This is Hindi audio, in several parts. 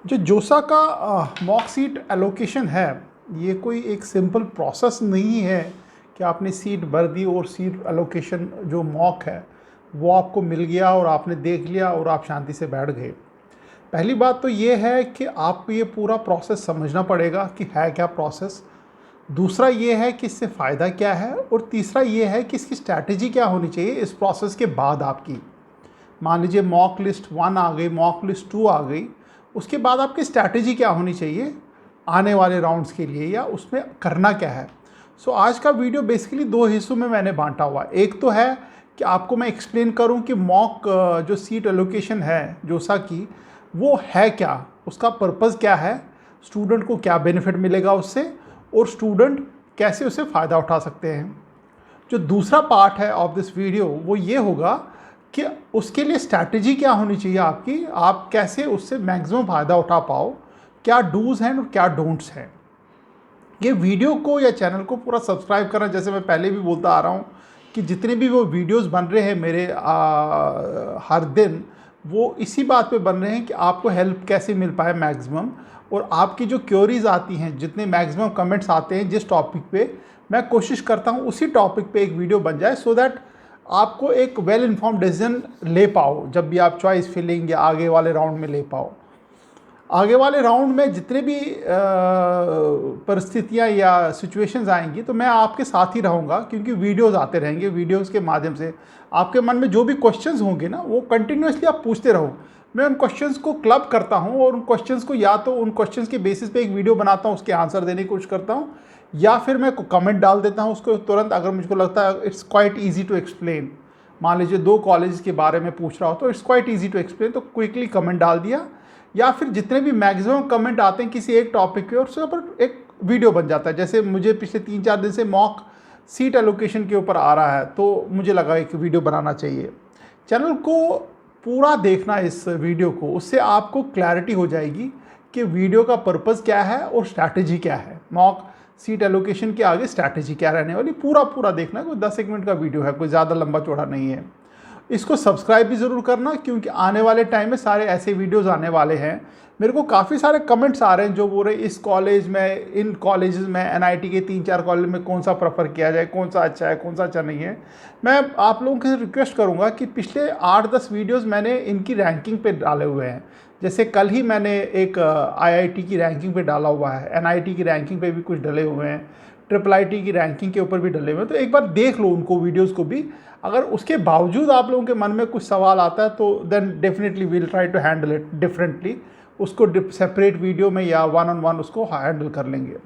जो जोसा का मॉक सीट एलोकेशन है, ये कोई एक सिंपल प्रोसेस नहीं है कि आपने सीट भर दी और सीट एलोकेशन जो मॉक है वो आपको मिल गया और आपने देख लिया और आप शांति से बैठ गए। पहली बात तो ये है कि आपको ये पूरा प्रोसेस समझना पड़ेगा कि है क्या प्रोसेस। दूसरा ये है कि इससे फ़ायदा क्या है, और तीसरा ये है कि इसकी स्ट्रैटेजी क्या होनी चाहिए इस प्रोसेस के बाद आपकी। मान लीजिए मॉक लिस्ट 1 आ गई, मॉक लिस्ट 2 आ गई, उसके बाद आपकी स्ट्रैटेजी क्या होनी चाहिए आने वाले राउंड्स के लिए, या उसमें करना क्या है। आज का वीडियो बेसिकली 2 हिस्सों में मैंने बांटा हुआ है। एक तो है कि आपको मैं एक्सप्लेन करूं कि मॉक जो सीट एलोकेशन है जोसा की, वो है क्या, उसका पर्पज़ क्या है, स्टूडेंट को क्या बेनिफिट मिलेगा उससे, और स्टूडेंट कैसे उससे फ़ायदा उठा सकते हैं। जो दूसरा पार्ट है ऑफ दिस वीडियो वो ये होगा कि उसके लिए स्ट्रैटेजी क्या होनी चाहिए आपकी, आप कैसे उससे मैक्सिमम फ़ायदा उठा पाओ, क्या डूज़ हैं और क्या डोंट्स हैं। ये वीडियो को या चैनल को पूरा सब्सक्राइब करना, जैसे मैं पहले भी बोलता आ रहा हूँ कि जितने भी वो वीडियोस बन रहे हैं मेरे हर दिन, वो इसी बात पे बन रहे हैं कि आपको हेल्प कैसे मिल पाए मैक्सिमम, और आपकी जो क्योरीज आती हैं, जितने मैक्सिमम कमेंट्स आते हैं जिस टॉपिक पे, मैं कोशिश करता हूँ उसी टॉपिक पे एक वीडियो बन जाए, सो दैट आपको एक वेल इन्फॉर्म्ड डिसीजन ले पाओ जब भी आप चॉइस फिलिंग या आगे वाले राउंड में ले पाओ। आगे वाले राउंड में जितने भी परिस्थितियाँ या सिचुएशंस आएंगी तो मैं आपके साथ ही रहूँगा, क्योंकि वीडियोस आते रहेंगे। वीडियोस के माध्यम से आपके मन में जो भी क्वेश्चंस होंगे ना, वो कंटिन्यूसली आप पूछते रहो। मैं उन क्वेश्चंस को क्लब करता हूँ और उन क्वेश्चंस को, या तो उन क्वेश्चंस के बेसिस पे एक वीडियो बनाता हूँ, उसके आंसर देने की कोशिश करता हूँ, या फिर मैं कमेंट डाल देता हूँ उसको तुरंत, अगर मुझको लगता है it's quite easy to explain. मान लीजिए 2 कॉलेज के बारे में पूछ रहा हो तो it's quite easy to explain, तो क्विकली कमेंट डाल दिया, या फिर जितने भी मैक्सिमम कमेंट आते हैं किसी एक टॉपिक पे, और उसके ऊपर एक वीडियो बन जाता है। जैसे मुझे पिछले 3-4 दिन से मॉक सीट एलोकेशन के ऊपर आ रहा है, तो मुझे लगा एक वीडियो बनाना चाहिए। चैनल को पूरा देखना इस वीडियो को, उससे आपको क्लैरिटी हो जाएगी कि वीडियो का पर्पज़ क्या है और स्ट्रैटेजी क्या है। मॉक सीट एलोकेशन के आगे स्ट्रैटेजी क्या रहने वाली, पूरा देखना। कोई 10-1 मिनट का वीडियो है, कोई ज़्यादा लंबा चौड़ा नहीं है। इसको सब्सक्राइब भी ज़रूर करना, क्योंकि आने वाले टाइम में सारे ऐसे वीडियोस आने वाले हैं। मेरे को काफ़ी सारे कमेंट्स आ रहे हैं जो बोल रहे इस कॉलेज में, इन कॉलेजेस में, एनआईटी के 3-4 कॉलेज में कौन सा प्रेफर किया जाए, कौन सा अच्छा है, कौन सा अच्छा नहीं है। मैं आप लोगों से रिक्वेस्ट करूँगा कि पिछले 8-10 वीडियोज़ मैंने इनकी रैंकिंग पे डाले हुए हैं। जैसे कल ही मैंने एक आईआईटी की रैंकिंग पे डाला हुआ है, एनआईटी की रैंकिंग पे भी कुछ डले हुए हैं, IIIT की रैंकिंग के ऊपर भी डले हुए हैं। तो एक बार देख लो उनको, वीडियोस को भी। अगर उसके बावजूद आप लोगों के मन में कुछ सवाल आता है तो then definitely will try to handle it differently. उसको सेपरेट वीडियो में या 1-on-1 उसको हैंडल कर लेंगे।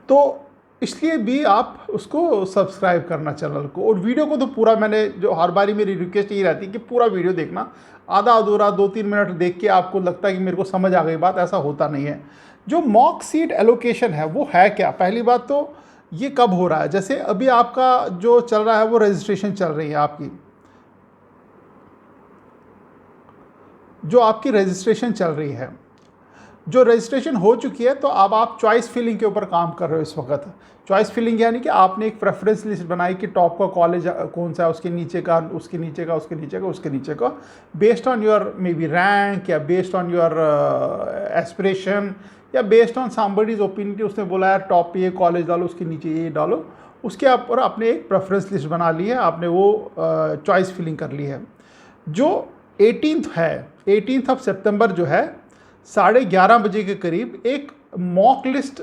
तो इसलिए भी आप उसको सब्सक्राइब करना चैनल को, और वीडियो को तो पूरा, मैंने जो हर बारी मेरी रिक्वेस्ट यही रहती है कि पूरा वीडियो देखना। आधा अधूरा 2-3 मिनट देख के आपको लगता है कि मेरे को समझ आ गई बात, ऐसा होता नहीं है। जो मॉक सीट एलोकेशन है वो है क्या। पहली बात तो ये कब हो रहा है, जैसे अभी आपका जो चल रहा है वो रजिस्ट्रेशन चल रही है आपकी, जो आपकी रजिस्ट्रेशन चल रही है, जो रजिस्ट्रेशन हो चुकी है, तो अब आप चॉइस फिलिंग के ऊपर काम कर रहे हो इस वक्त। चॉइस फिलिंग यानी कि आपने एक प्रेफरेंस लिस्ट बनाई कि टॉप का कॉलेज कौन सा है, उसके नीचे का, उसके नीचे का, उसके नीचे का, उसके नीचे का, based on your may be rank, या बेस्ड ऑन योर एस्पिरेशन, या बेस्ड ऑन समबडीज ओपिनियन। उसने बोला यार टॉप पे ये कॉलेज डालो, उसके नीचे ये डालो, उसके ऊपर आपने एक प्रेफरेंस लिस्ट बना ली है, आपने वो चॉइस फिलिंग कर ली है। जो 18th है, 18th ऑफ सितंबर जो है, 11:30 बजे के करीब एक मॉक लिस्ट,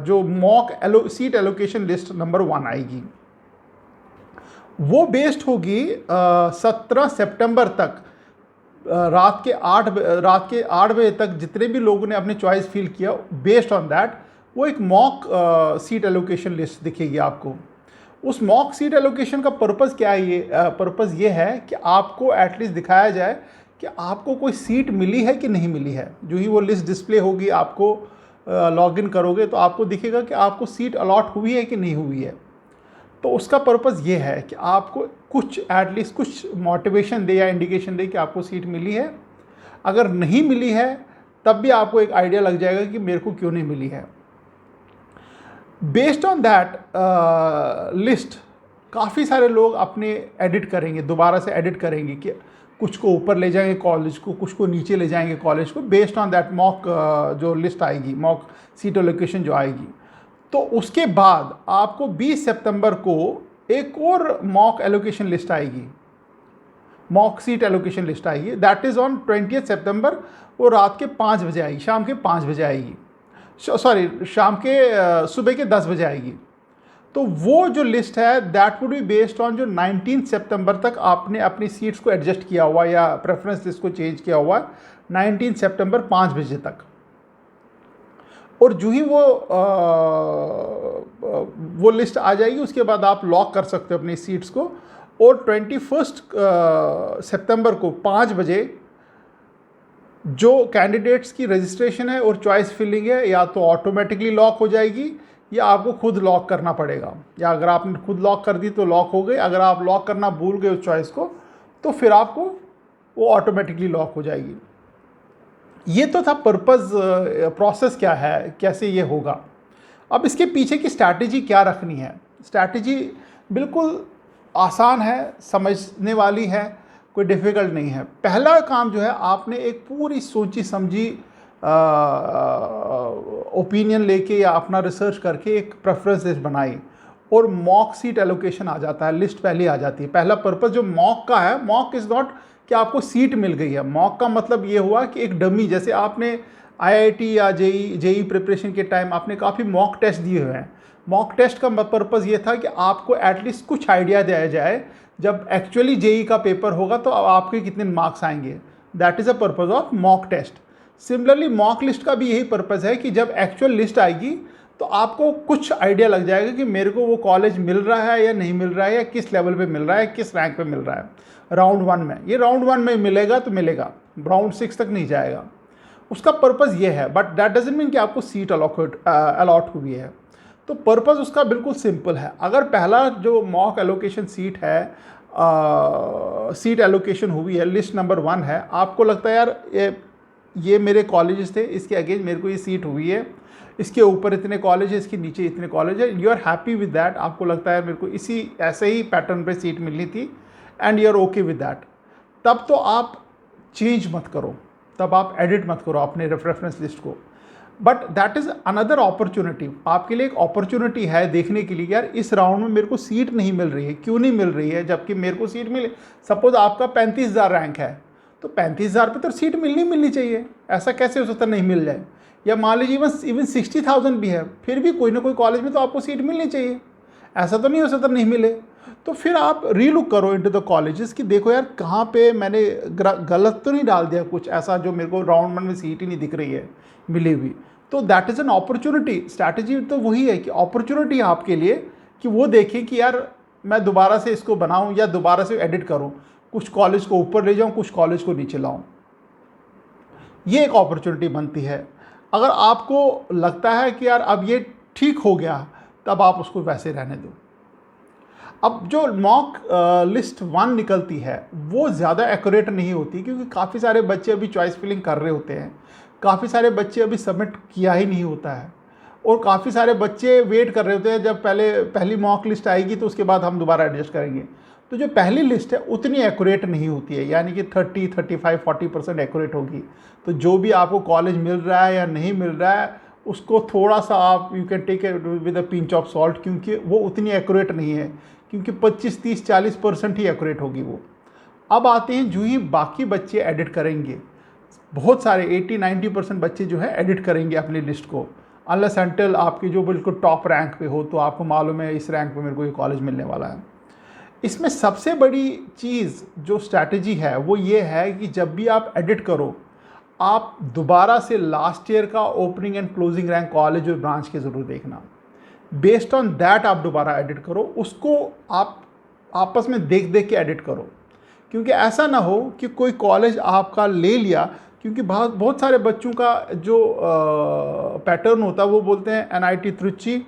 जो mock seat allocation list number 1 आएगी। वो बेस्ड होगी 17 सितंबर तक, रात के 8 बजे तक जितने भी लोगों ने अपने चॉइस फिल किया, बेस्ड ऑन दैट वो एक मॉक सीट एलोकेशन लिस्ट दिखेगी आपको। उस मॉक सीट एलोकेशन का पर्पज़ क्या है, ये पर्पज़ ये है कि आपको एटलीस्ट दिखाया जाए कि आपको कोई सीट मिली है कि नहीं मिली है। जो ही वो लिस्ट डिस्प्ले होगी, आपको लॉगिन करोगे तो आपको दिखेगा कि आपको सीट अलॉट हुई है कि नहीं हुई है। तो उसका पर्पज़ ये है कि आपको कुछ एटलीस्ट कुछ मोटिवेशन दे या इंडिकेशन दे कि आपको सीट मिली है। अगर नहीं मिली है तब भी आपको एक आइडिया लग जाएगा कि मेरे को क्यों नहीं मिली है। बेस्ड ऑन दैट लिस्ट काफ़ी सारे लोग अपने एडिट करेंगे, दोबारा से एडिट करेंगे कि कुछ को ऊपर ले जाएंगे कॉलेज को, कुछ को नीचे ले जाएंगे कॉलेज को, बेस्ड ऑन दैट मॉक जो लिस्ट आएगी, मॉक सीट एलोकेशन जो आएगी। तो उसके बाद आपको 20 सितंबर को एक और मॉक एलोकेशन लिस्ट आएगी, मॉक सीट एलोकेशन लिस्ट आएगी। दैट इज़ ऑन 20 सितंबर, वो रात के 5 बजे आएगी, शाम के 5 बजे आएगी, सॉरी शाम के सुबह के 10 बजे आएगी। तो वो जो लिस्ट है that would be based on जो 19 सितंबर तक आपने अपनी सीट्स को एडजस्ट किया हुआ या प्रेफरेंस लिस्ट को चेंज किया हुआ है 19 सितंबर 5 बजे तक। और जो ही वो लिस्ट आ जाएगी उसके बाद आप लॉक कर सकते हो अपनी सीट्स को। और 21 सितंबर को 5 बजे जो कैंडिडेट्स की रजिस्ट्रेशन है और चॉइस फिलिंग है या तो ऑटोमेटिकली लॉक हो जाएगी या आपको खुद लॉक करना पड़ेगा, या अगर आपने खुद लॉक कर दी तो लॉक हो गई, अगर आप लॉक करना भूल गए उस चॉइस को तो फिर आपको वो ऑटोमेटिकली लॉक हो जाएगी। ये तो था पर्पज़, प्रोसेस क्या है, कैसे ये होगा। अब इसके पीछे की स्ट्रैटेजी क्या रखनी है। स्ट्रैटेजी बिल्कुल आसान है, समझने वाली है, कोई डिफ़िकल्ट नहीं है। पहला काम जो है, आपने एक पूरी सोची समझी ओपिनियन लेके या अपना रिसर्च करके एक प्रेफरेंस लिस्ट बनाई और मॉक सीट एलोकेशन आ जाता है, लिस्ट पहले आ जाती है। पहला पर्पस जो मॉक का है, मॉक इज़ नॉट कि आपको सीट मिल गई है। मॉक का मतलब ये हुआ कि एक डमी, जैसे आपने आईआईटी या जेई प्रिपरेशन के टाइम आपने काफ़ी मॉक टेस्ट दिए हुए हैं। मॉक टेस्ट का पर्पज़ ये था कि आपको एटलीस्ट कुछ आइडिया दिया जाए जब एक्चुअली जेई का पेपर होगा तो आपके कितने मार्क्स आएंगे। That is a purpose of mock test. Similarly mock list का भी यही पर्पज़ है कि जब एक्चुअल लिस्ट आएगी तो आपको कुछ आइडिया लग जाएगा कि मेरे को वो कॉलेज मिल रहा है या नहीं मिल रहा है, या किस लेवल पे मिल रहा है, किस रैंक पे मिल रहा है। राउंड 1 में, ये राउंड 1 में मिलेगा तो मिलेगा, राउंड 6 तक नहीं जाएगा। उसका पर्पज़ ये है, बट दैट डजंट मीन कि आपको सीट अलॉट हुई है। तो पर्पज़ उसका बिल्कुल सिंपल है। अगर पहला जो मॉक एलोकेशन सीट है, सीट एलोकेशन हुई है, लिस्ट नंबर 1 है, आपको लगता है यार ये मेरे कॉलेजेस थे, इसके अगेंस्ट मेरे को ये सीट हुई है, इसके ऊपर इतने कॉलेज है, इसके नीचे इतने कॉलेज है, you are happy with that, आपको लगता है मेरे को इसी ऐसे ही पैटर्न पे सीट मिलनी थी and you are okay with that, तब तो आप चेंज मत करो, तब आप एडिट मत करो अपने रेफरेंस लिस्ट को। But that is another opportunity, आपके लिए एक अपॉर्चुनिटी है देखने के लिए यार इस राउंड में मेरे को सीट नहीं मिल रही है, क्यों नहीं मिल रही है, जबकि मेरे को सीट मिले। सपोज आपका 35,000 रैंक है तो 35,000 पे तो सीट मिलनी चाहिए, ऐसा कैसे हो सकता नहीं मिल जाए। या मान लीजिए इवन 60,000 भी है, फिर भी कोई ना कोई कॉलेज में तो आपको सीट मिलनी चाहिए, ऐसा तो नहीं हो सकता नहीं मिले। तो फिर आप रीलुक करो इनटू द कॉलेजेस कि देखो यार कहाँ पे मैंने गलत तो नहीं डाल दिया कुछ ऐसा जो मेरे को राउंड 1 में सीट ही नहीं दिख रही है मिली हुई। तो that is an opportunity. Strategy तो वही है कि अपॉर्चुनिटी है आपके लिए कि वो देखें कि यार मैं दोबारा से इसको बनाऊँ या दोबारा से एडिट करूँ, कुछ कॉलेज को ऊपर ले जाऊँ, कुछ कॉलेज को नीचे लाऊँ। ये एक अपॉर्चुनिटी बनती है। अगर आपको लगता है कि यार अब ये ठीक हो गया, तब आप उसको वैसे रहने दो। अब जो मॉक लिस्ट 1 निकलती है वो ज़्यादा एक्यूरेट नहीं होती, क्योंकि काफ़ी सारे बच्चे अभी चॉइस फिलिंग कर रहे होते हैं, काफ़ी सारे बच्चे अभी सबमिट किया ही नहीं होता है, और काफ़ी सारे बच्चे वेट कर रहे होते हैं जब पहली मॉक लिस्ट आएगी तो उसके बाद हम दोबारा एडजस्ट करेंगे। तो जो पहली लिस्ट है उतनी एक्यूरेट नहीं होती है, यानी कि 30, 35, 40% एक्यूरेट होगी। तो जो भी आपको कॉलेज मिल रहा है या नहीं मिल रहा है उसको थोड़ा सा आप you can take with a pinch of salt, क्योंकि वो उतनी एक्यूरेट नहीं है, क्योंकि 25, 30, 40% ही एक्यूरेट होगी वो। अब आते हैं जो ही बाकी बच्चे एडिट करेंगे, बहुत सारे 80-90% बच्चे जो है एडिट करेंगे अपनी लिस्ट को, अनलेस अनटिल आपकी जो बिल्कुल टॉप रैंक पे हो, तो आपको मालूम है इस रैंक पे मेरे को ये कॉलेज मिलने वाला है। इसमें सबसे बड़ी चीज़ जो स्ट्रैटेजी है वो ये है कि जब भी आप एडिट करो, आप दोबारा से लास्ट ईयर का opening and closing rank college और ब्रांच के ज़रूर देखना। बेस्ड ऑन दैट आप दोबारा एडिट करो, उसको आप आपस में देख के एडिट करो, क्योंकि ऐसा ना हो कि कोई कॉलेज आपका ले लिया, क्योंकि बहुत सारे बच्चों का जो पैटर्न होता है वो बोलते हैं एनआईटी त्रिची,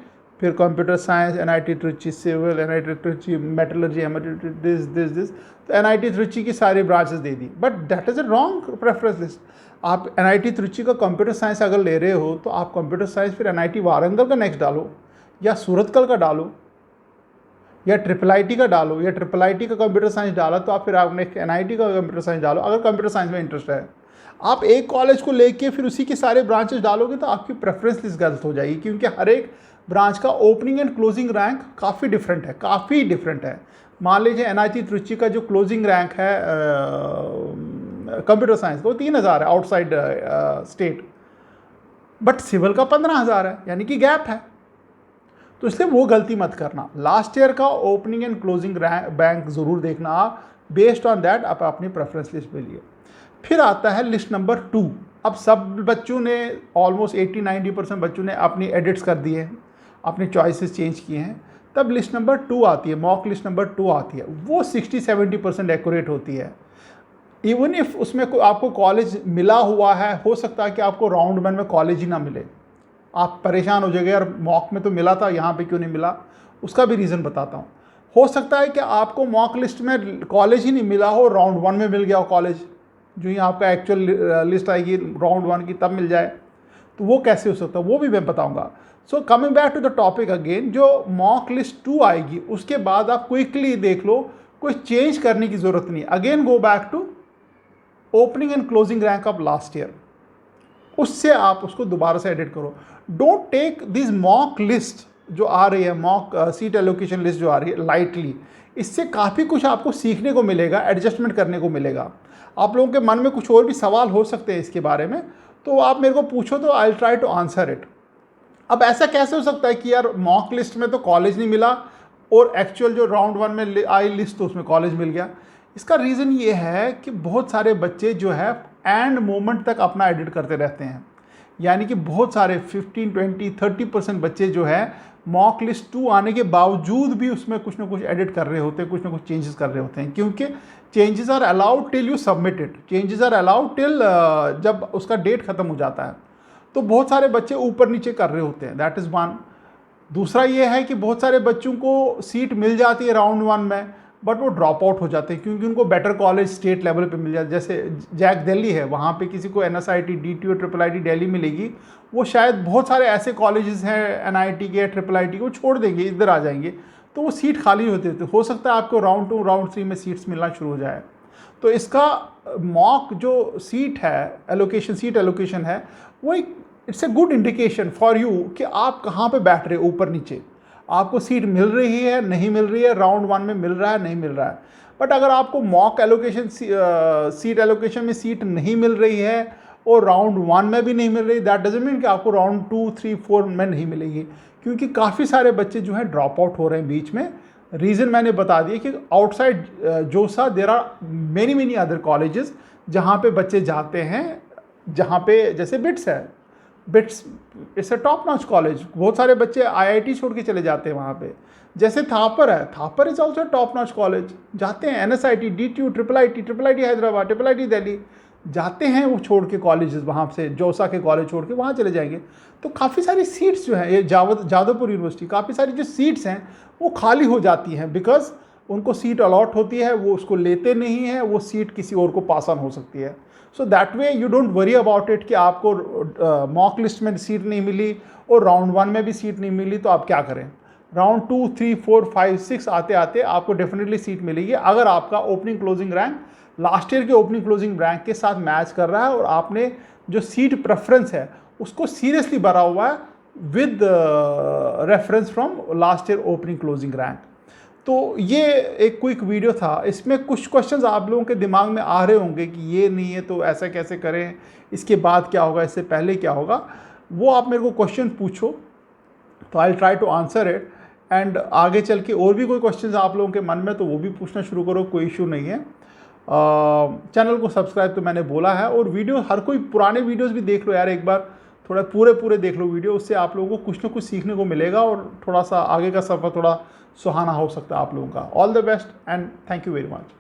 फिर computer science, NIT Trichy civil, NIT Trichy metallurgy, this, तो एनआईटी त्रिची की सारी ब्रांचेस दे दी। But that is a wrong preference list. आप एनआईटी त्रिची का कंप्यूटर साइंस अगर ले रहे हो तो आप कंप्यूटर साइंस फिर एनआईटी वारंगल का नेक्स्ट डालो या सूरतकल का डालो, या IIIT का डालो, या IIIT का कंप्यूटर साइंस डाला तो आप फिर आपने NIT का कंप्यूटर साइंस डालो अगर कंप्यूटर साइंस में इंटरेस्ट है। आप एक कॉलेज को लेके फिर उसी के सारे ब्रांचेस डालोगे तो आपकी प्रेफरेंस लिस्ट गलत हो जाएगी, क्योंकि हर एक ब्रांच का ओपनिंग एंड क्लोजिंग रैंक काफ़ी डिफरेंट है। मान लीजिए NIT त्रिची का जो क्लोजिंग रैंक है कंप्यूटर साइंस का वो 3000 है आउटसाइड स्टेट, बट सिविल का 15000 है, यानी कि गैप है। तो इसलिए वो गलती मत करना। लास्ट ईयर का ओपनिंग एंड क्लोजिंग बैंक ज़रूर देखना आप, बेस्ड ऑन दैट आप अपनी प्रेफरेंस लिस्ट मिलिए। फिर आता है लिस्ट नंबर 2। अब सब बच्चों ने ऑलमोस्ट 80-90% बच्चों ने अपनी एडिट्स कर दिए हैं, अपने चॉइसेस चेंज किए हैं। तब लिस्ट नंबर 2 आती है, मॉक लिस्ट नंबर 2 आती है। वो 60-70% एक्यूरेट होती है। इवन इफ उसमें आपको कॉलेज मिला हुआ है, हो सकता है कि आपको राउंड 1 में कॉलेज ही ना मिले। आप परेशान हो जाएंगे, यार मॉक में तो मिला था, यहाँ पे क्यों नहीं मिला। उसका भी रीज़न बताता हूँ। हो सकता है कि आपको मॉक लिस्ट में कॉलेज ही नहीं मिला हो, राउंड 1 में मिल गया हो कॉलेज, जो ही आपका एक्चुअल लिस्ट आएगी राउंड 1 की तब मिल जाए। तो वो कैसे हो सकता है वो भी मैं बताऊँगा। So coming back to the topic again, जो मॉक लिस्ट 2 आएगी उसके बाद आप क्विकली देख लो, कोई चेंज करने की ज़रूरत नहीं। Again go back to opening and closing rank of last year, उससे आप उसको दोबारा से एडिट करो। Don't take this mock list जो आ रही है, मॉक सीट एलोकेशन लिस्ट जो आ रही है, लाइटली। इससे काफ़ी कुछ आपको सीखने को मिलेगा, एडजस्टमेंट करने को मिलेगा। आप लोगों के मन में कुछ और भी सवाल हो सकते हैं इसके बारे में, तो आप मेरे को पूछो तो I will try to answer it. अब ऐसा कैसे हो सकता है कि यार मॉक लिस्ट में तो कॉलेज नहीं मिला और एक्चुअल जो राउंड 1 में आई लिस्ट तो उसमें कॉलेज मिल गया? इसका रीज़न ये है कि बहुत सारे बच्चे जो है एंड मोमेंट तक अपना एडिट करते रहते हैं। यानी कि बहुत सारे 15-20-30% बच्चे जो है मॉक लिस्ट 2 आने के बावजूद भी उसमें कुछ ना कुछ एडिट कर रहे होते हैं, कुछ ना कुछ चेंजेस कर रहे होते हैं, क्योंकि changes are allowed till you submit it. Changes are allowed till जब उसका डेट ख़त्म हो जाता है। तो बहुत सारे बच्चे ऊपर नीचे कर रहे होते हैं, दैट इज़ वन। दूसरा ये है कि बहुत सारे बच्चों को सीट मिल जाती है राउंड 1 में, बट वो ड्रॉप आउट हो जाते हैं क्योंकि उनको बेटर कॉलेज स्टेट लेवल पे मिल जाए। जैसे जैक दिल्ली है, वहाँ पे किसी को NSIT, DTU, IIIT दिल्ली मिलेगी, वो शायद बहुत सारे ऐसे कॉलेजेस हैं NIT के, IIIT के, वो छोड़ देंगे, इधर आ जाएंगे, तो वो सीट खाली होती है। तो हो सकता है आपको राउंड 2, राउंड 3 में सीट्स मिलना शुरू हो जाए। तो इसका मॉक जो सीट एलोकेशन है, वो एक it's a good indication for you कि आप कहाँ पे बैठ रहे हो, ऊपर नीचे, आपको सीट मिल रही है नहीं मिल रही है, राउंड 1 में मिल रहा है नहीं मिल रहा है। बट अगर आपको मॉक एलोकेशन सीट एलोकेशन में सीट नहीं मिल रही है और राउंड 1 में भी नहीं मिल रही, दैट डजंट मीन कि आपको राउंड 2, 3, 4 में नहीं मिलेगी, क्योंकि काफ़ी सारे बच्चे जो हैं ड्रॉप आउट हो रहे हैं बीच में। रीज़न मैंने बता दिया कि outside JoSAA there are many other colleges जहाँ पे बच्चे जाते हैं, जहाँ पे जैसे बिट्स है, bits it's a top notch college. बहुत सारे बच्चे IIT छोड़ के चले जाते हैं वहाँ पे। जैसे थापर है, Thapar is also top notch college, जाते हैं NSIT, DTU, IIIT Hyderabad, IIIT Delhi, जाते हैं वो छोड़ के कॉलेजेस, वहाँ से जोसा के कॉलेज छोड़ के वहाँ चले जाएंगे। तो काफ़ी सारी सीट्स जो हैं, ये जादवपुर यूनिवर्सिटी, काफ़ी सारी जो सीट्स हैं वो खाली हो जाती हैं, बिकॉज उनको सीट अलॉट होती है, वो उसको लेते नहीं हैं, वो सीट किसी और को पास ऑन हो सकती है। So that way you don't worry about it कि आपको मॉक लिस्ट में सीट नहीं मिली और राउंड 1 में भी सीट नहीं मिली, तो आप क्या करें। राउंड 2, 3, 4, 5, 6 आते आते आपको डेफिनेटली सीट मिलेगी, अगर आपका opening closing rank last year के ओपनिंग क्लोजिंग रैंक के साथ मैच कर रहा है और आपने जो सीट प्रेफरेंस है उसको सीरियसली भरा हुआ है with reference from last year opening closing rank. तो ये एक क्विक वीडियो था, इसमें कुछ क्वेश्चंस आप लोगों के दिमाग में आ रहे होंगे कि ये नहीं है तो ऐसा कैसे करें, इसके बाद क्या होगा, इससे पहले क्या होगा, वो आप मेरे को क्वेश्चन पूछो तो I will try to answer it. And आगे चल के और भी कोई क्वेश्चंस आप लोगों के मन में तो वो भी पूछना शुरू करो, कोई इशू नहीं है। चैनल को सब्सक्राइब तो मैंने बोला है, और वीडियो हर कोई पुराने वीडियोज़ भी देख लो यार, एक बार थोड़ा पूरे देख लो वीडियो, उससे आप लोगों को कुछ ना कुछ सीखने को मिलेगा और थोड़ा सा आगे का सफ़र थोड़ा सुहाना हो सकता है आप लोगों का। All the best and thank you very much.